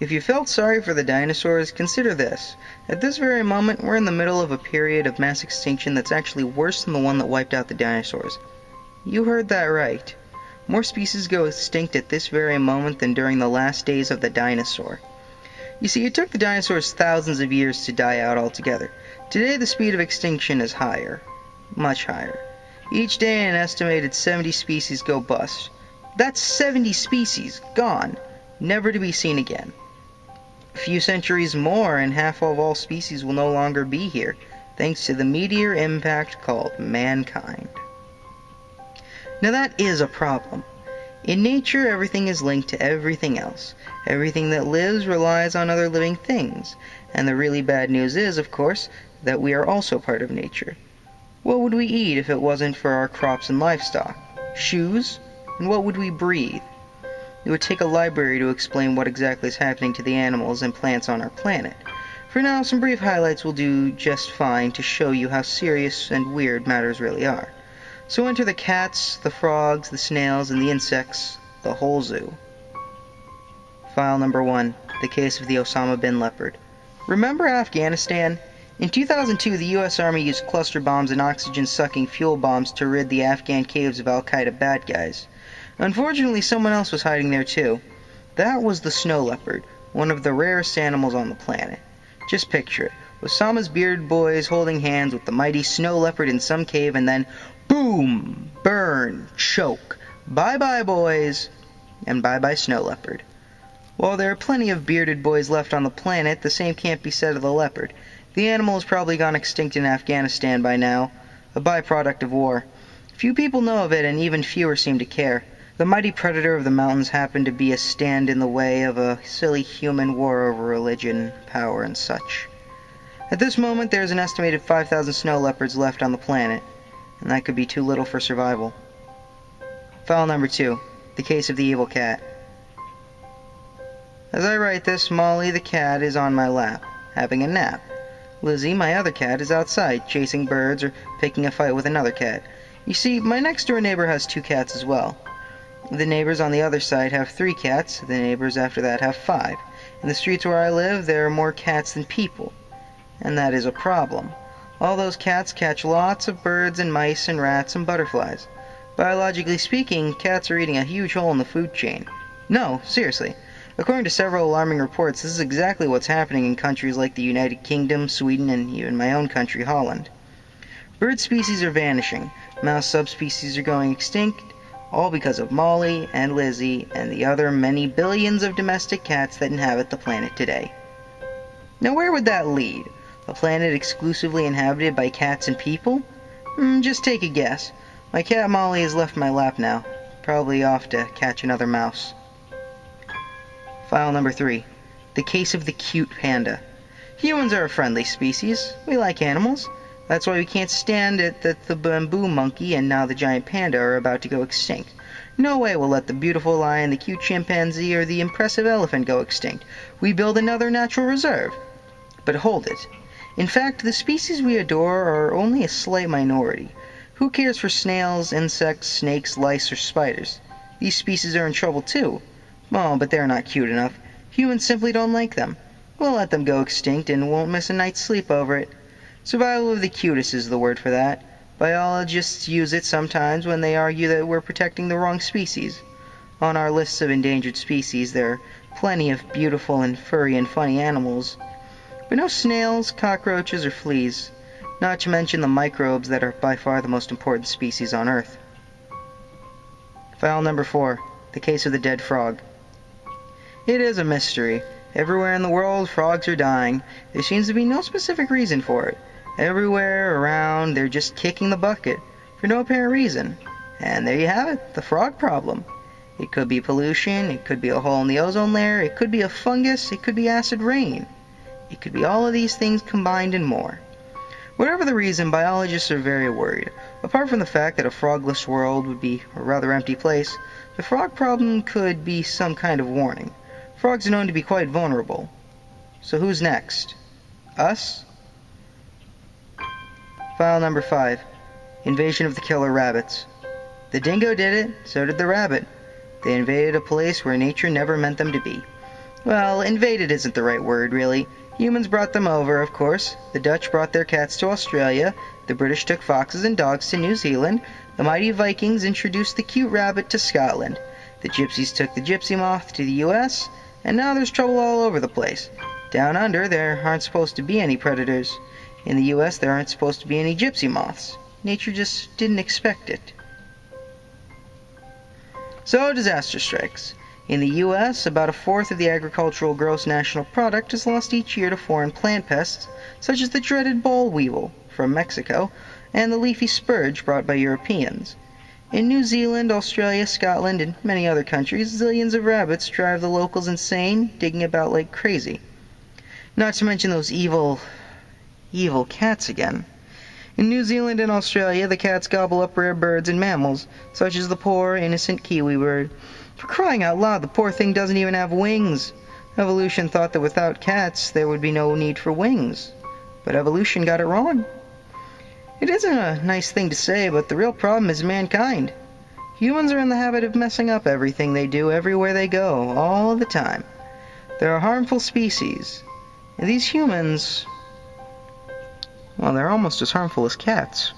If you felt sorry for the dinosaurs, consider this. At this very moment, we're in the middle of a period of mass extinction that's actually worse than the one that wiped out the dinosaurs. You heard that right. More species go extinct at this very moment than during the last days of the dinosaur. You see, it took the dinosaurs thousands of years to die out altogether. Today, the speed of extinction is higher. Much higher. Each day, an estimated 70 species go bust. That's 70 species gone, never to be seen again. A few centuries more and half of all species will no longer be here, thanks to the meteor impact called mankind. Now that is a problem. In nature, everything is linked to everything else. Everything that lives relies on other living things. And the really bad news is, of course, that we are also part of nature. What would we eat if it wasn't for our crops and livestock? Shoes? And what would we breathe? It would take a library to explain what exactly is happening to the animals and plants on our planet. For now, some brief highlights will do just fine to show you how serious and weird matters really are. So enter the cats, the frogs, the snails, and the insects, the whole zoo. File number 1, the case of the Osama bin leopard. Remember Afghanistan? In 2002, the U.S. Army used cluster bombs and oxygen-sucking fuel bombs to rid the Afghan caves of al-Qaeda bad guys. Unfortunately, someone else was hiding there too. That was the snow leopard, one of the rarest animals on the planet. Just picture it. Osama's bearded boys holding hands with the mighty snow leopard in some cave, and then boom! Burn! Choke! Bye-bye, boys! And bye-bye, snow leopard. While there are plenty of bearded boys left on the planet, the same can't be said of the leopard. The animal has probably gone extinct in Afghanistan by now, a byproduct of war. Few people know of it, and even fewer seem to care. The mighty predator of the mountains happened to be a stand in the way of a silly human war over religion, power, and such. At this moment, there is an estimated 5,000 snow leopards left on the planet, and that could be too little for survival. File number 2, the case of the evil cat. As I write this, Molly the cat is on my lap, having a nap. Lizzie, my other cat, is outside, chasing birds or picking a fight with another cat. You see, my next-door neighbor has 2 cats as well. The neighbors on the other side have 3 cats, the neighbors after that have 5. In the streets where I live, there are more cats than people. And that is a problem. All those cats catch lots of birds and mice and rats and butterflies. Biologically speaking, cats are eating a huge hole in the food chain. No, seriously. According to several alarming reports, this is exactly what's happening in countries like the United Kingdom, Sweden, and even my own country, Holland. Bird species are vanishing, mouse subspecies are going extinct, all because of Molly and Lizzie and the other many billions of domestic cats that inhabit the planet today. Now where would that lead? A planet exclusively inhabited by cats and people? Just take a guess. My cat Molly has left my lap now, probably off to catch another mouse. File number 3, the case of the cute panda. Humans are a friendly species. We like animals. That's why we can't stand it that the bamboo monkey and now the giant panda are about to go extinct. No way we'll let the beautiful lion, the cute chimpanzee, or the impressive elephant go extinct. We build another natural reserve. But hold it. In fact, the species we adore are only a slight minority. Who cares for snails, insects, snakes, lice, or spiders? These species are in trouble too. Oh, but they're not cute enough. Humans simply don't like them. We'll let them go extinct and won't miss a night's sleep over it. Survival of the cutest is the word for that. Biologists use it sometimes when they argue that we're protecting the wrong species. On our lists of endangered species, there are plenty of beautiful and furry and funny animals, but no snails, cockroaches, or fleas, not to mention the microbes that are by far the most important species on Earth. File number 4, the case of the dead frog. It is a mystery. Everywhere in the world, frogs are dying. There seems to be no specific reason for it. Everywhere around, they're just kicking the bucket, for no apparent reason. And there you have it, the frog problem. It could be pollution, it could be a hole in the ozone layer, it could be a fungus, it could be acid rain. It could be all of these things combined and more. Whatever the reason, biologists are very worried. Apart from the fact that a frogless world would be a rather empty place, the frog problem could be some kind of warning. Frogs are known to be quite vulnerable. So who's next? Us? File number 5, invasion of the killer rabbits. The dingo did it, so did the rabbit. They invaded a place where nature never meant them to be. Well, invaded isn't the right word, really. Humans brought them over, of course. The Dutch brought their cats to Australia. The British took foxes and dogs to New Zealand. The mighty Vikings introduced the cute rabbit to Scotland. The gypsies took the gypsy moth to the US, and now there's trouble all over the place. Down under, there aren't supposed to be any predators. In the US, there aren't supposed to be any gypsy moths. Nature just didn't expect it. So, disaster strikes. In the U.S., about a fourth of the agricultural gross national product is lost each year to foreign plant pests, such as the dreaded boll weevil from Mexico and the leafy spurge brought by Europeans. In New Zealand, Australia, Scotland, and many other countries, zillions of rabbits drive the locals insane, digging about like crazy. Not to mention those evil cats again. In New Zealand and Australia, the cats gobble up rare birds and mammals, such as the poor, innocent kiwi bird. For crying out loud, the poor thing doesn't even have wings. Evolution thought that without cats, there would be no need for wings. But evolution got it wrong. It isn't a nice thing to say, but the real problem is mankind. Humans are in the habit of messing up everything they do everywhere they go, all the time. They're a harmful species. And these humans, well, they're almost as harmful as cats.